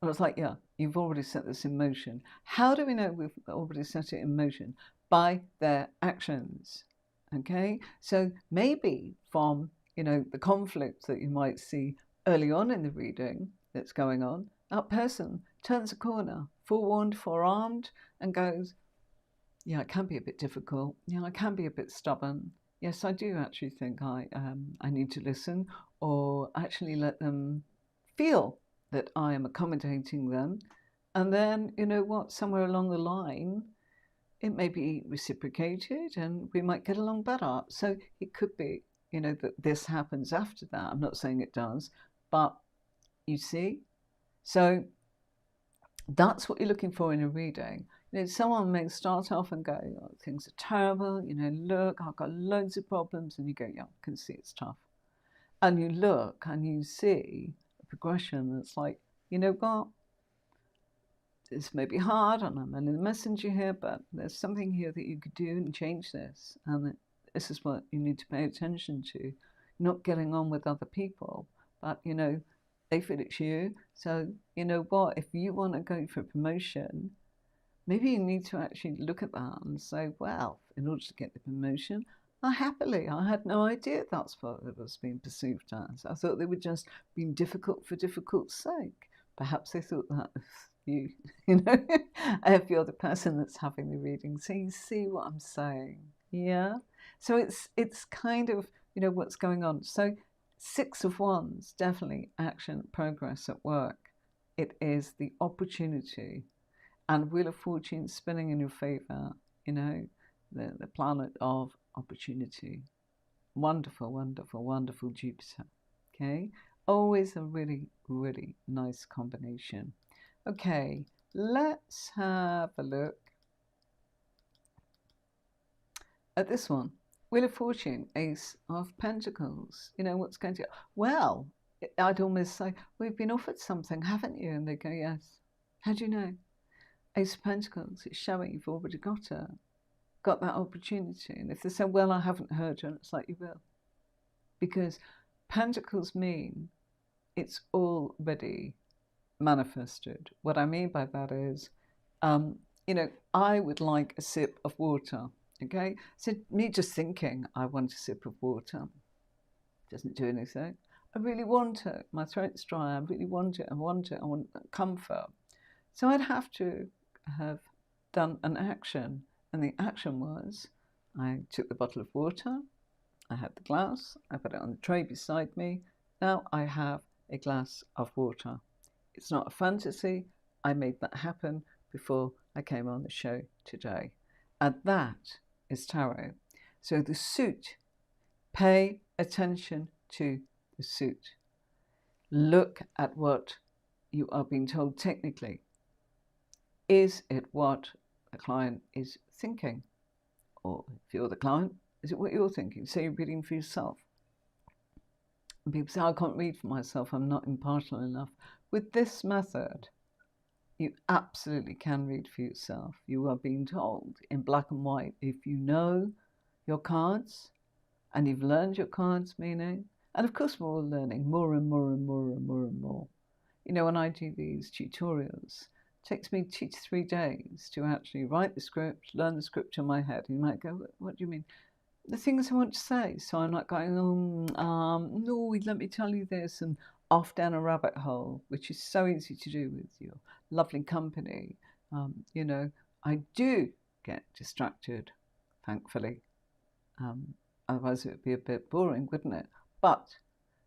And it's like, yeah, you've already set this in motion. How do we know we've already set it in motion? By their actions, okay? So maybe from, the conflict that you might see early on in the reading that's going on, that person turns a corner, forewarned, forearmed, and goes, yeah, it can be a bit difficult. Yeah, I can be a bit stubborn. Yes, I do actually think I need to listen or actually let them feel that I am accommodating them. And then, somewhere along the line, it may be reciprocated and we might get along better. So it could be, that this happens after that. I'm not saying it does, but you see? So that's what you're looking for in a reading. Someone may start off and go, oh, things are terrible, look, I've got loads of problems. And you go, yeah, I can see it's tough. And you look and you see a progression that's like, what? this may be hard, and I'm only the messenger here, but there's something here that you could do and change this. And this is what you need to pay attention to. Not getting on with other people, but, you know, they feel it's you. So, you know what, if you want to go for promotion, maybe you need to actually look at that and say, well, in order to get the promotion, I had no idea that's what it was being perceived as. I thought they were just being difficult for difficult's sake. Perhaps they thought that if you, you know, if you're the person that's having the reading. So you see what I'm saying, yeah? So it's kind of, you know, what's going on. So 6 of Wands, definitely action, progress at work. It is the opportunity, and Wheel of Fortune spinning in your favor, you know, the planet of opportunity. Wonderful, wonderful, wonderful Jupiter. Okay, always a really, really nice combination. Okay, let's have a look at this one. Wheel of Fortune, Ace of Pentacles. You know what's going to... Well, I'd almost say, we've been offered something, haven't you? And they go, yes. How do you know? Ace of Pentacles, it's showing you've already got that opportunity. And if they say, well, I haven't heard you, and it's like, you will. Because Pentacles mean it's already manifested. What I mean by that is, you know, I would like a sip of water. Okay, so me just thinking I want a sip of water doesn't do anything. I really want it. My throat's dry. I really want it. I want it. I want comfort. So I'd have to have done an action. And the action was, I took the bottle of water, I had the glass, I put it on the tray beside me. Now I have a glass of water. It's not a fantasy. I made that happen before I came on the show today. And that is tarot. So the suit, pay attention to the suit. Look at what you are being told technically. Is it what the client is thinking? Or if you're the client, is it what you're thinking? Say you're reading for yourself. And people say, I can't read for myself, I'm not impartial enough. With this method, you absolutely can read for yourself. You are being told in black and white, if you know your cards and you've learned your cards meaning, and of course we're all learning more and more and more and more and more. You know, when I do these tutorials, it takes me 2 to 3 days to actually write the script, learn the script in my head. And you might go, what do you mean? The things I want to say. So I'm not going, no, let me tell you this, and off down a rabbit hole, which is so easy to do with your lovely company. You know, I do get distracted, thankfully. Otherwise it would be a bit boring, wouldn't it? But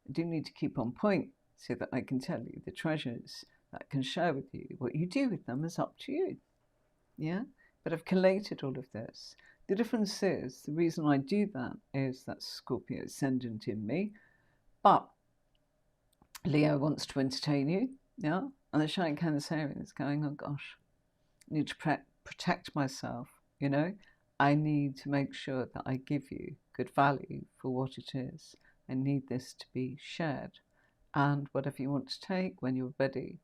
I do need to keep on point so that I can tell you the treasures that I can share with you. What you do with them is up to you. Yeah? But I've collated all of this. The difference is, the reason I do that is that's Scorpio ascendant in me. But Leo wants to entertain you, yeah? And the Shining Cancerian is going, oh gosh, I need to protect myself, you know? I need to make sure that I give you good value for what it is. I need this to be shared. And whatever you want to take when you're ready,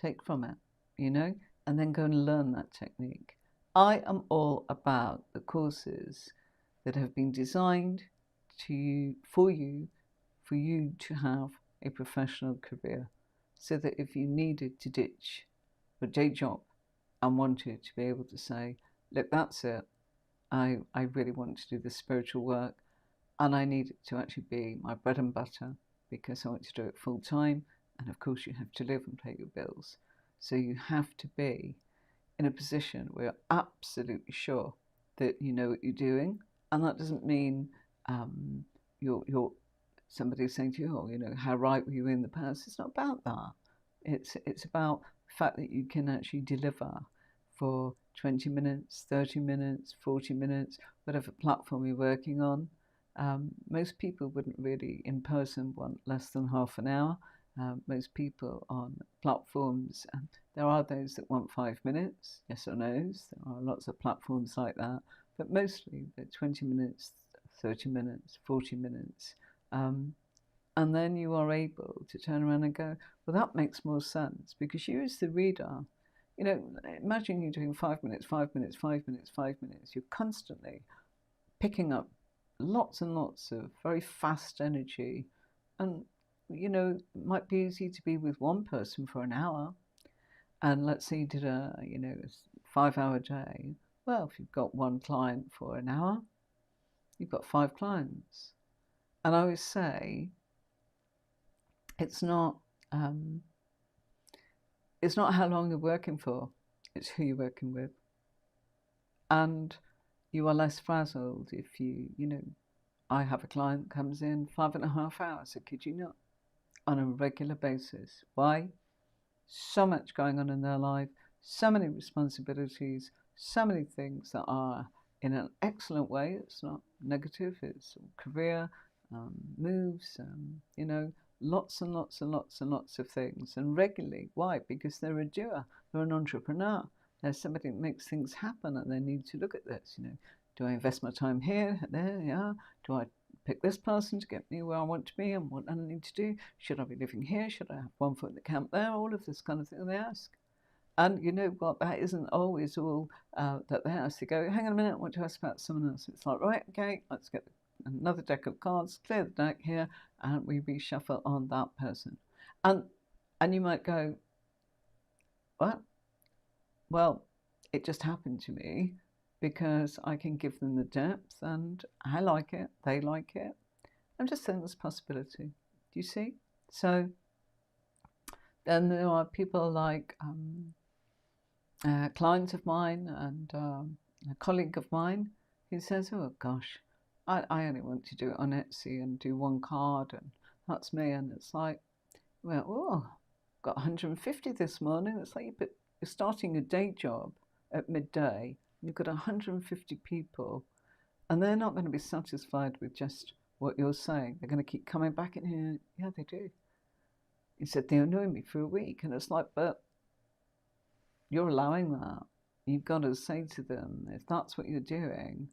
take from it, you know? And then go and learn that technique. I am all about the courses that have been designed for you to have a professional career, so that if you needed to ditch your day job and wanted to be able to say, look, that's it, I really want to do the spiritual work, and I need it to actually be my bread and butter because I want to do it full time, and of course you have to live and pay your bills. So you have to be in a position where you're absolutely sure that you know what you're doing. And that doesn't mean you're somebody saying to you, oh, you know, how right were you in the past? It's not about that. It's about the fact that you can actually deliver for 20 minutes, 30 minutes, 40 minutes, whatever platform you're working on. Most people wouldn't really in person want less than half an hour. Most people on platforms, there are those that want 5 minutes, yes or no's. There are lots of platforms like that, but mostly they're 20 minutes, 30 minutes, 40 minutes. And then you are able to turn around and go, well, that makes more sense, because you as the reader, You know, imagine you're doing 5 minutes, 5 minutes, 5 minutes, 5 minutes. You're constantly picking up lots and lots of very fast energy. And, you know, it might be easy to be with one person for an hour. And let's say you did a, you know, a 5-hour day. Well, if you've got one client for an hour, you've got 5 clients. And I always say, it's not how long you're working for, it's who you're working with. And you are less frazzled if you know, I have a client comes in 5.5 hours, I kid you not, on a regular basis. Why? So much going on in their life, so many responsibilities, so many things that are in an excellent way. It's not negative, it's career, moves, you know, lots and lots and lots and lots of things. And regularly, why? Because they're a doer, they're an entrepreneur. There's somebody that makes things happen and they need to look at this, you know. Do I invest my time here, there, yeah? Do I pick this person to get me where I want to be and what I need to do? Should I be living here? Should I have one foot in the camp there? All of this kind of thing they ask. And you know what, that isn't always all that they ask. They go, hang on a minute, I want to ask about someone else. It's like, right, okay, let's get another deck of cards, clear the deck here, and we reshuffle on that person. And you might go, what? Well, it just happened to me because I can give them the depth and I like it, they like it. I'm just saying there's a possibility. Do you see? So then there are people like a client of mine and a colleague of mine who says, oh gosh, I only want to do it on Etsy and do one card and that's me. And it's like, well, oh, got 150 this morning. It's like you're starting a day job at midday. You've got 150 people and they're not going to be satisfied with just what you're saying. They're going to keep coming back in here. Yeah, they do. He said, they annoy me for a week. And it's like, but you're allowing that. You've got to say to them, if that's what you're doing,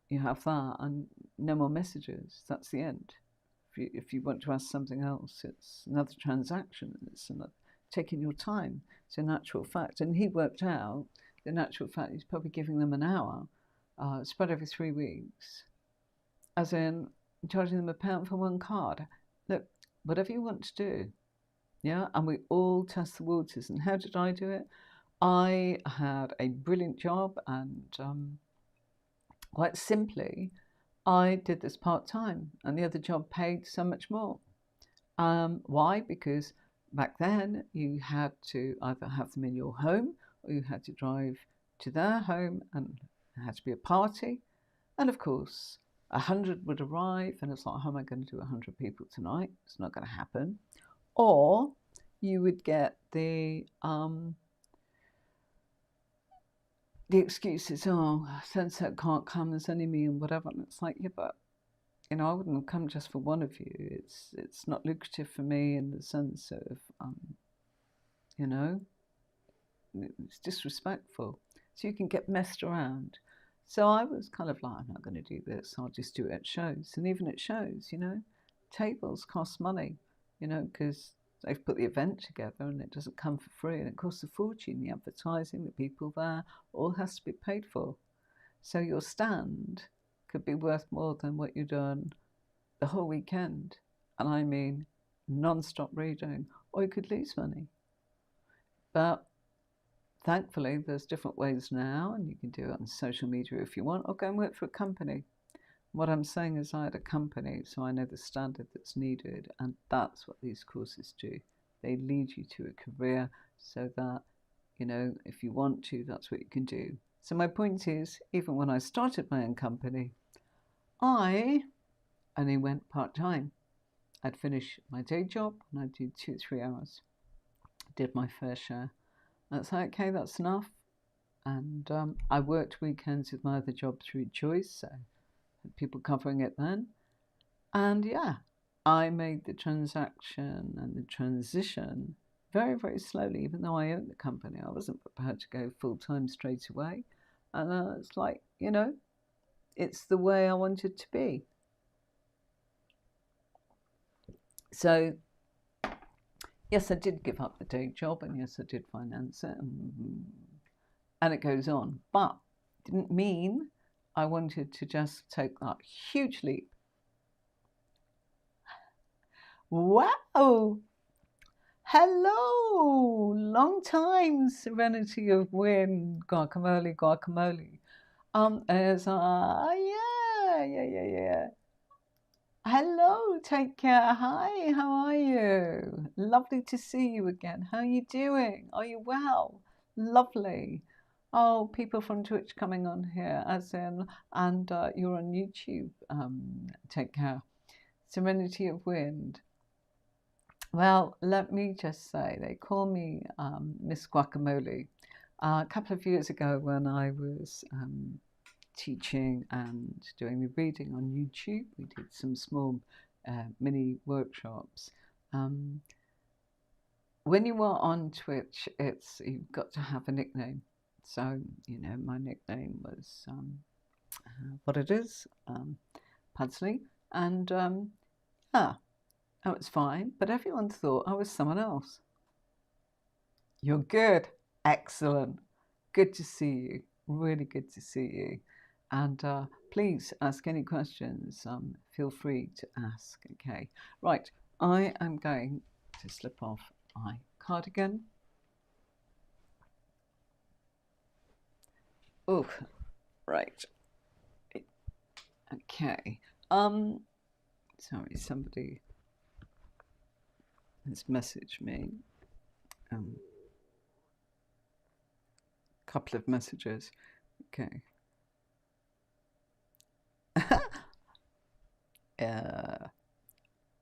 you have that and no more messages. That's the end. If you want to ask something else, it's another transaction. It's another, taking your time. It's a natural fact. And he worked out the natural fact he's probably giving them an hour, spread over 3 weeks, as in charging them £1 for one card. Look, whatever you want to do, yeah, and we all test the waters. And how did I do it? I had a brilliant job and quite simply, I did this part-time and the other job paid so much more. Why? Because back then you had to either have them in your home or you had to drive to their home and it had to be a party. And of course, 100 would arrive and it's like, how am I going to do 100 people tonight? It's not going to happen. Or you would get the excuses, oh, Sunset can't come, there's only me and whatever. And it's like, yeah, but, you know, I wouldn't have come just for one of you. It's not lucrative for me in the sense of, you know, it's disrespectful. So you can get messed around. So I was kind of like, I'm not going to do this. I'll just do it at shows. And even at shows, you know, tables cost money, you know, because they've put the event together and it doesn't come for free and it costs a fortune. The advertising, the people there, all has to be paid for. So your stand could be worth more than what you've done the whole weekend. And I mean, non-stop reading, or you could lose money. But thankfully, there's different ways now and you can do it on social media if you want, or go and work for a company. What I'm saying is I had a company, so I know the standard that's needed, and that's what these courses do. They lead you to a career so that, you know, if you want to, that's what you can do. So my point is, even when I started my own company, I only went part-time. I'd finish my day job and I'd do 2-3 hours. Did my fair share. That's like, okay, that's enough. And I worked weekends with my other job through choice, so people covering it then. And yeah, I made the transaction and the transition very, very slowly, even though I owned the company. I wasn't prepared to go full-time straight away. And it's like, you know, it's the way I wanted to be. So yes, I did give up the day job, and yes, I did finance it, and it goes on. But didn't mean I wanted to just take that huge leap. Wow! Hello! Long time, Serenity of Wind, guacamole, guacamole. Yeah. Hello, take care. Hi, how are you? Lovely to see you again. How are you doing? Are you well? Lovely. Oh, people from Twitch coming on here, as in, and you're on YouTube. Take care. Serenity of Wind. Well, let me just say, they call me Miss Guacamole. A couple of years ago, when I was teaching and doing the reading on YouTube, we did some small mini workshops. When you are on Twitch, you've got to have a nickname. So, my nickname was what it is, Pudsley, and yeah. That was fine, but everyone thought I was someone else. You're good. Excellent. Good to see you. Really good to see you. And please ask any questions. Feel free to ask. Okay. Right. I am going to slip off my cardigan. Oh, right. Okay. Sorry, somebody has messaged me. Couple of messages. Okay.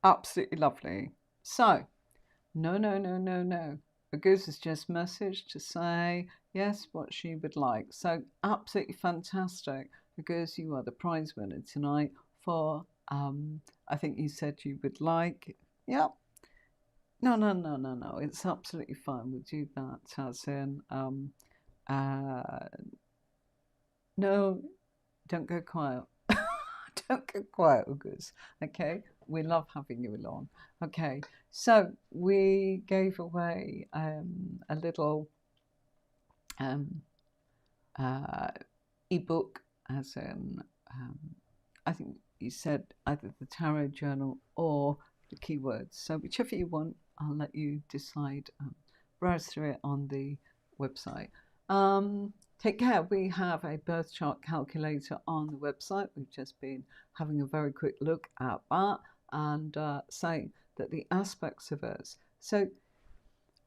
Absolutely lovely. So, no. A goose has just messaged to say yes, what she would like. So, absolutely fantastic. Because you are the prize winner tonight for, I think you said you would like, yep. No. It's absolutely fine. We'll do that as in, no, don't go quiet. Don't go quiet, August. Okay, we love having you along. Okay, so we gave away a little ebook, as in, I think you said either the tarot journal or the keywords. So whichever you want, I'll let you decide. Browse through it on the website. Take care. We have a birth chart calculator on the website. We've just been having a very quick look at that and saying that the aspects of us. So,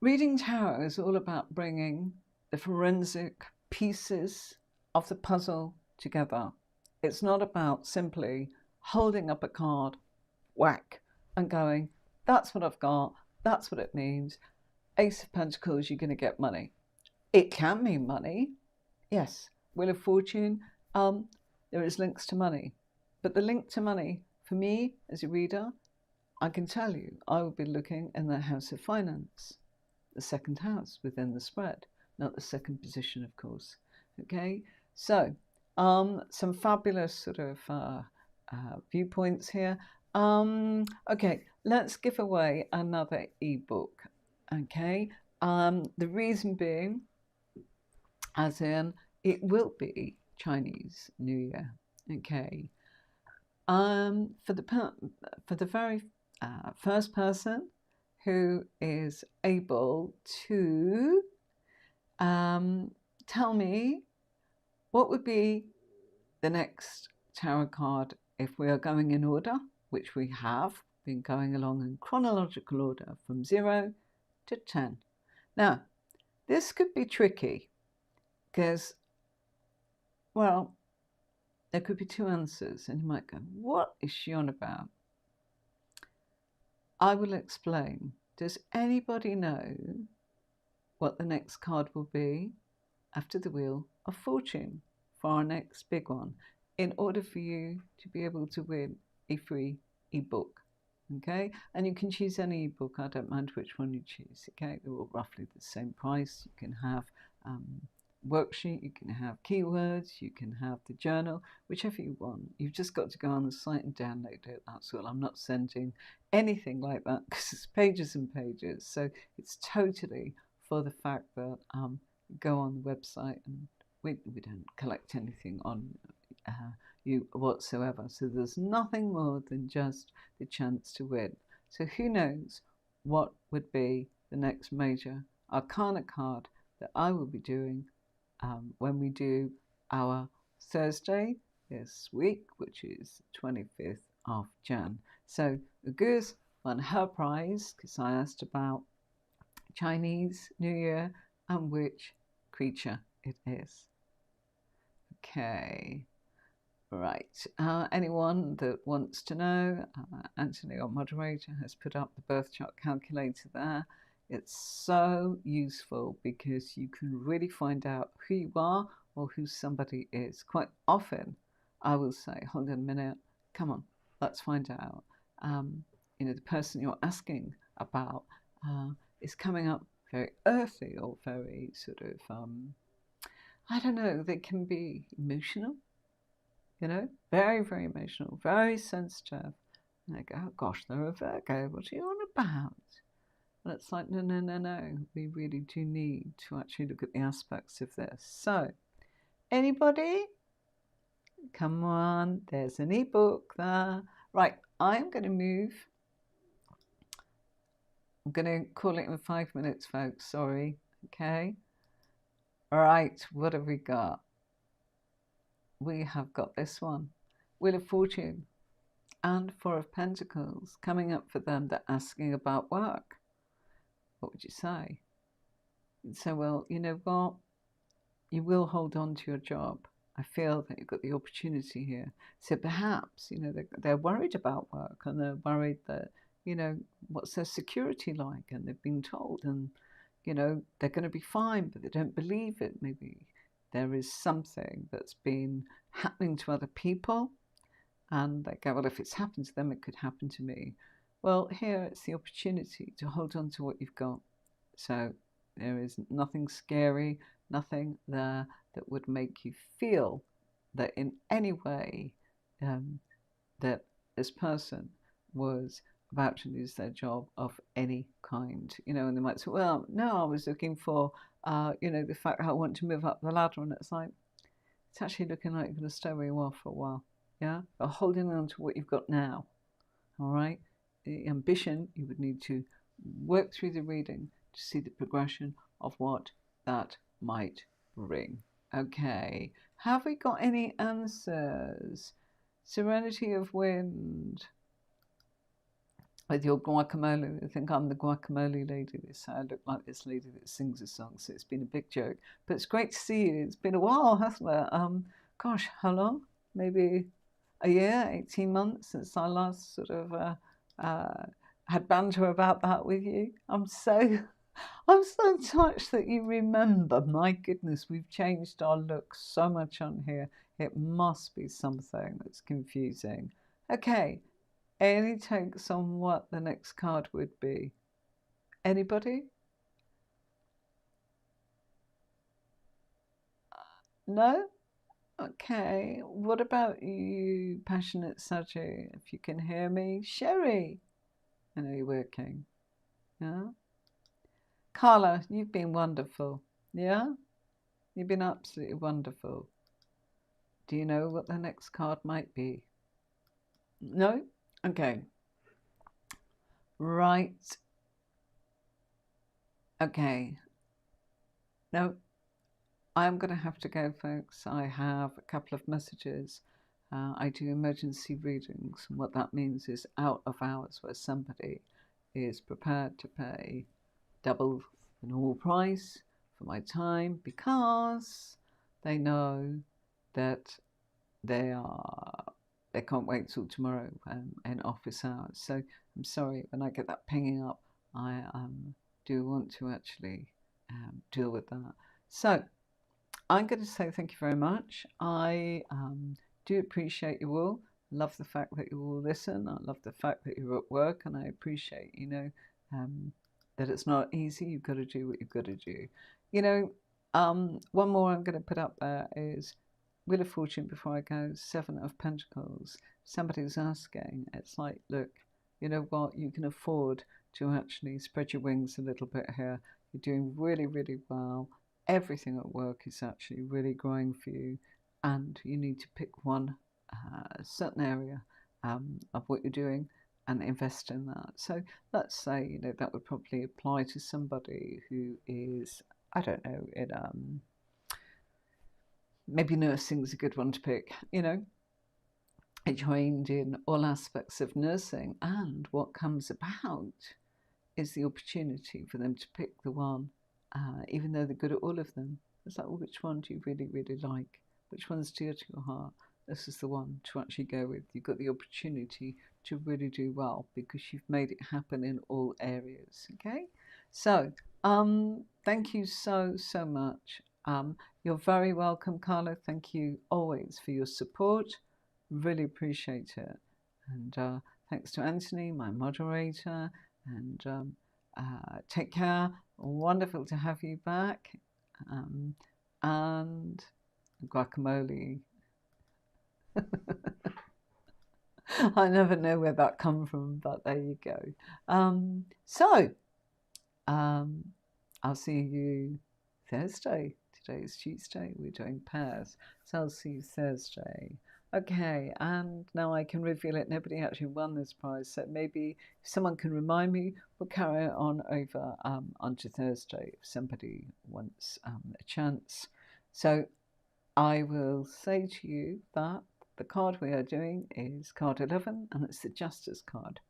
reading tarot is all about bringing the forensic pieces of the puzzle together. It's not about simply holding up a card, whack, and going, that's what I've got, that's what it means. Ace of Pentacles, you're going to get money. It can mean money. Yes, Wheel of Fortune, there is links to money. But the link to money, for me as a reader, I can tell you, I will be looking in the House of Finance, the second house within the spread, not the second position, of course. Okay, so some fabulous sort of viewpoints here. Okay, let's give away another ebook. Okay, the reason being, as in, it will be Chinese New Year. Okay. For the very first person who is able to tell me what would be the next tarot card if we are going in order, which we have been going along in chronological order from 0 to 10. Now, this could be tricky. Because, well, there could be two answers, and you might go, what is she on about? I will explain. Does anybody know what the next card will be after the Wheel of Fortune for our next big one, in order for you to be able to win a free ebook? Okay, and you can choose any ebook. I don't mind which one you choose. Okay, they're all roughly the same price. You can have worksheet, you can have keywords, you can have the journal, whichever you want. You've just got to go on the site and download it. That's all. I'm not sending anything like that because it's pages and pages. So it's totally for the fact that go on the website, and we don't collect anything on you whatsoever. So there's nothing more than just the chance to win. So who knows what would be the next major Arcana card that I will be doing when we do our Thursday this week, which is 25th of Jan. So the goose won her prize because I asked about Chinese New Year and which creature it is. Okay. Right. Anyone that wants to know, Anthony, our moderator, has put up the birth chart calculator there. It's so useful because you can really find out who you are or who somebody is. Quite often, I will say, hold on a minute, come on, let's find out. The person you're asking about is coming up very earthy or very sort of, I don't know, they can be emotional. Very, very emotional, very sensitive. And I go, oh gosh, they're a Virgo. What are you on about? And it's like, no. We really do need to actually look at the aspects of this. So, anybody? Come on, there's an ebook there. Right, I'm going to move. I'm going to call it in 5 minutes, folks. Sorry. Okay. All right, what have we got? We have got this one. Wheel of Fortune and Four of Pentacles coming up for them. They're asking about work. What would you say? You'd say, well, you know what? You will hold on to your job. I feel that you've got the opportunity here. So perhaps, they're worried about work and they're worried that, what's their security like? And they've been told and, they're going to be fine, but they don't believe it. Maybe there is something that's been happening to other people. And they go, well, if it's happened to them, it could happen to me. Well, here it's the opportunity to hold on to what you've got. So there is nothing scary, nothing there that would make you feel that in any way that this person was about to lose their job of any kind. And they might say, well, no, I was looking for, the fact that I want to move up the ladder. And it's like, it's actually looking like you're going to stay where you are for a while. Yeah, but holding on to what you've got now. All right. The ambition, you would need to work through the reading to see the progression of what that might bring. Okay. Have we got any answers? Serenity of Wind. With your guacamole, I think I'm the guacamole lady. I look like this lady that sings a song, so it's been a big joke. But it's great to see you. It's been a while, hasn't it? Gosh, how long? Maybe a year, 18 months since I last sort of had banter about that with you. I'm so touched that you remember. My goodness, we've changed our look so much on here. It must be something that's confusing. Okay, any takes on what the next card would be? Anybody? No? Okay, what about you, passionate Saji? If you can hear me, Sherry. I know you're working. Yeah? Carla, you've been wonderful. Yeah? You've been absolutely wonderful. Do you know what the next card might be? No? Okay. Right. Okay. No, I'm going to have to go, folks. I have a couple of messages. I do emergency readings, and what that means is out of hours where somebody is prepared to pay double the normal price for my time because they know that they can't wait till tomorrow in office hours. So I'm sorry, when I get that pinging up, I do want to actually deal with that. So I'm going to say thank you very much. I do appreciate you all. Love the fact that you all listen. I love the fact that you're at work, and I appreciate, that it's not easy. You've got to do what you've got to do. One more I'm going to put up there is Wheel of Fortune before I go, 7 of Pentacles. Somebody's asking, it's like, look, you know what, you can afford to actually spread your wings a little bit here. You're doing really, really well. Everything at work is actually really growing for you, and you need to pick one certain area of what you're doing and invest in that. So let's say, you know, that would probably apply to somebody who is, I don't know, in maybe nursing's a good one to pick, you know. I trained in all aspects of nursing, and what comes about is the opportunity for them to pick the one, even though they're good at all of them. It's like, well, which one do you really, really like? Which one's dear to your heart? This is the one to actually go with. You've got the opportunity to really do well because you've made it happen in all areas. Okay, so thank you so much. You're very welcome, Carla. Thank you always for your support. Really appreciate it. And thanks to Anthony, my moderator. And take care. Wonderful to have you back. And guacamole. I never know where that come from, but there you go. I'll see you Thursday. Today's Tuesday. We're doing pairs. So I'll see you Thursday. Okay, and now I can reveal it. Nobody actually won this prize, so maybe if someone can remind me, we'll carry it on over onto Thursday if somebody wants a chance. So I will say to you that the card we are doing is card 11, and it's the Justice card.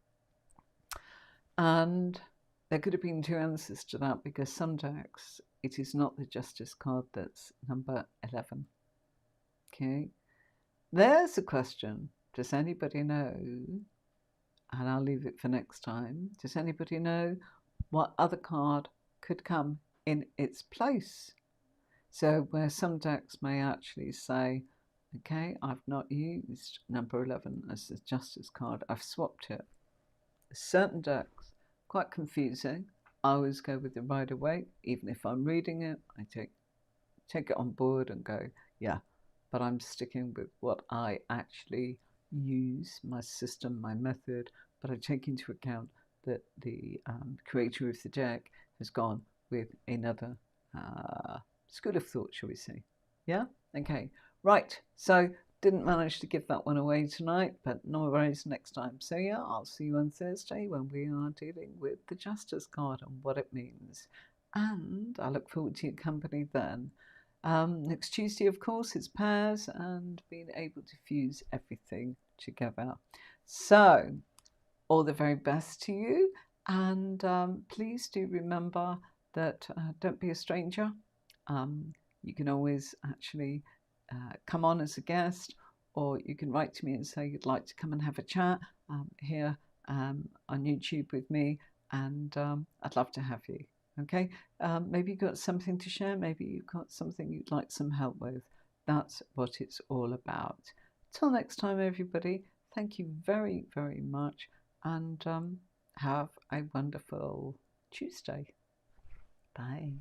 And there could have been two answers to that, because some decks, it is not the Justice card that's number 11. Okay. There's a question. Does anybody know, and I'll leave it for next time, does anybody know what other card could come in its place? So where some decks may actually say, okay, I've not used number 11 as the Justice card, I've swapped it. Certain decks, quite confusing. I always go with the Rider-Waite. Even if I'm reading it, I take it on board and go, yeah, but I'm sticking with what I actually use, my system, my method, but I take into account that the creator of the deck has gone with another school of thought, shall we say. Yeah? Okay. Right. So didn't manage to give that one away tonight, but no worries next time. So yeah, I'll see you on Thursday when we are dealing with the Justice card and what it means. And I look forward to your company then. Next Tuesday, of course, it's pairs and being able to fuse everything together. So, all the very best to you. And please do remember that don't be a stranger. You can always actually come on as a guest, or you can write to me and say you'd like to come and have a chat here on YouTube with me. And I'd love to have you. Okay, maybe you've got something to share, maybe you've got something you'd like some help with. That's what it's all about. Till next time, everybody, thank you very, very much, and have a wonderful Tuesday. Bye.